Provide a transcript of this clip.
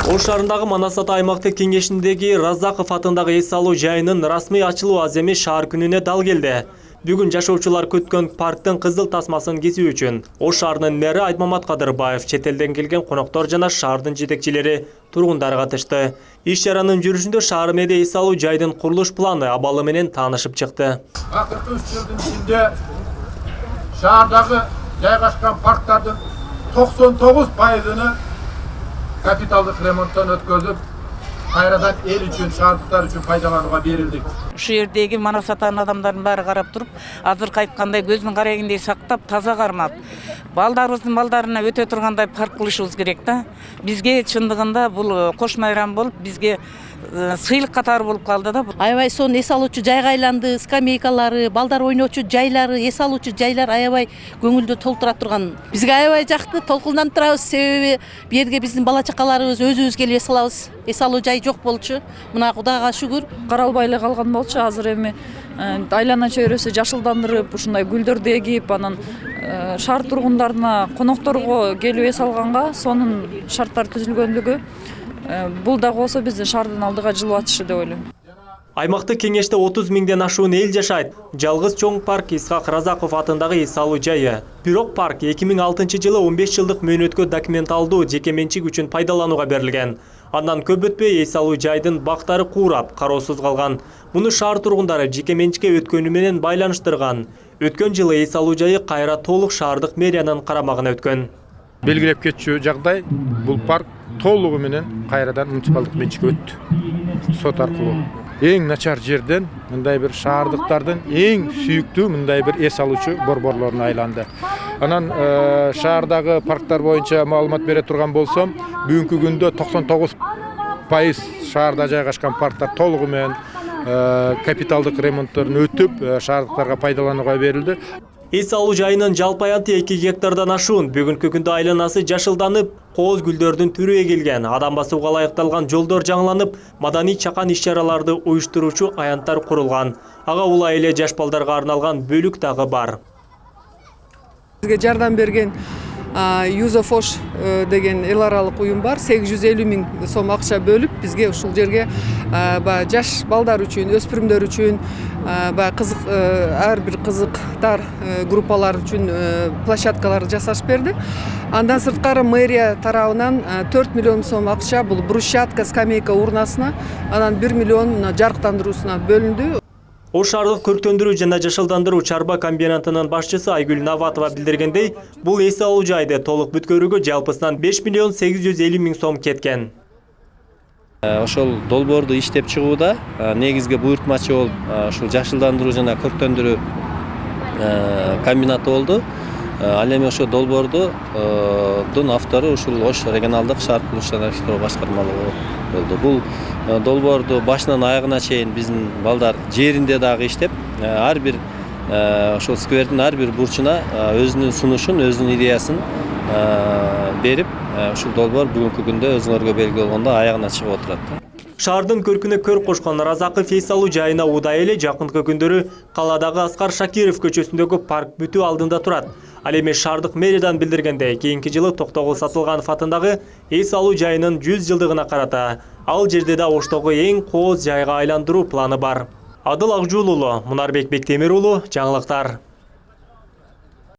Ош шаарындагы Манас Ата аймактык кеңешиндеги Разаков атындагы эс алуу жайынын расмий ачылуу аземи шаар күнүнө дал келди. Бүгүн жашоочулар күткөн парктын кызыл тасмасын кесүү үчүн Ош шаарынын мэри Айтмамат Кадырбаев, чет элден келген коноктор жана шаардын жетекчилери, тургундар катышты. Иш чаранын жүрүшүндө шаар мэри эс алуу жайдын курулуш планы абалы менен таанышып чыкты. Акыркы 3 жылдын ичинде шаардагы жайгашкан парктардын 99%-ны капиталдык ремонттон өткөзүп, кайрадан эл үчүн, шаардыктар үчүн пайдаланууга берилдик. Ушул жердеги Манас Атанын адамдардын баары карап туруп, азыркы айткандай көздүн карагиндей сактап, таза кармап, балдарыбыздын балдарына өтө тургандай парк кылышыбыз керек да. Бизге чындыгында бул кош майрам болуп, бизге сыйлык катары болуп калды да. Аябай сонун эс алуучу жайга айланды, скамейкалары, балдар ойночу жайлары, эс алуучу жайлар аябай көңүлдү толтура турган. Бизге аябай жакты, толкунданып турабыз, себеби бу жерге биздин бала чакаларыбыз өзүбүз келип эс алабыз. Эс алуу жай жок болчу. Мына Кудайга шүгүр. Каралбай эле калган болчу, азыр эми айлана чөйрөсү жашылдандырып, ушундай гүлдөрдү эгип, анан шаар тургундарына, конокторго келип эс алганга сонун шарттар түзүлгөндүгү бул дагы болсо биздин шаардын алдыга жылуу атышы деп ойлойм. Аймактык кеңеште 30 миңден ашуун эл жашайт. Жалгыз чоң парк Исхак Разаков атындагы эс алуу жайы. Бирок парк 2006 жылы 15 жылдык мөөнөткө документалдуу жеке менчик үчүн пайдаланууга берилген. Андан көп өтпөй эс алуу жайдын бактары куурап, кароосуз калган. Муну шаар тургундары жеке менчикке өткөнү менен байланыштырган. Өткөн жылы эс алуу жайы кайра толук шаардык мэриянын карамагына өткөн. Белгилеп кетчү жагдай, бул парк толугу менен кайрадан муниципалдык менчикке өттү. Сот аркылуу. Эң начар жерден мындай бир шаардыктардын эң сүйүктүү мындай бир эс алуучу борборлоруна айланды. Анан шаардагы парктар боюнча маалымат бере турган болсом, бүгүнкү күндө 99% шаарда жайгашкан парктар толугу менен капиталдык ремонтторун өтүп, шаардыктарга пайдаланууга берилди. Эс алуу жайынын жалпы аянты 2 гектардан ашуун. Бүгүнкү күндө айланасы жашылданып, кооз гүлдөрдүн түрү эгилген, адам басууга ылайыкталган жолдор жаңыланып, маданий чакан иш-чараларды уюштуруучу аянттар курулган. Ага улай эле жаш балдарга арналган бөлүк дагы бар. Бизге жардам берген Юзофош деген эл аралык уюм бар. 850 миң сом акча бөлүп, бизге ушул жерге жаш балдар үчүн, өспүрүмдөр үчүн, кызык ар бир кызыктар группалар үчүн площадкаларды жасаш берди. Андан сырткары мэрия тарабынан 4 миллион сом акча бул брусчатка, скамейка урнасына, анан 1 миллион жарыктандыруусуна бөлүндү. Ош шаардык көрктөндүрүү жана жашылдандыруу чарба комбинатынын башчысы Айгүл Наватова билдиргендей, бул эс алуу жайды толук бүткөрүүгө жалпысынан 5 миллион 850 миң сом кеткен. Ошол долбоорду иштеп чыгууда негизги буйртмачы болуп ушул жашылдандыруу жана көрктөндүрүү комбинаты болду. Ал эми ошол долбоордун автору ушул Ош регионалдык шаар курулуш жана архитектура башкармалыгы болду. Бул долбоорду башынан аягына чейин биздин балдар жеринде дагы иштеп, ар бир ошол сквердин ар бир бурчуна өзүнүн сунушун, өзүнүн идеясын берип, ушул долбоор бүгүнкү күндө өзүңөргө белгилүү болгондо аягына чыгып отурат. Шаардын көркүнө көр кошкон Разаков эс алуу жайына удай эле жакынкы күндөрү калаадагы Аскар Шакиров көчөсүндөгү парк бүтүү алдында турат. Ал эми шаардык мэриядан билдиргендей, кийинки жылы Токтогул Сатылганов атындагы эс алуу жайынын 100 жылдыгына карата ал жерде да Оштогу эң кооз жайга айландыруу планы бар. Адыл Акжул уулу, Мунарбек Бектемир уулу, жаңылыктар.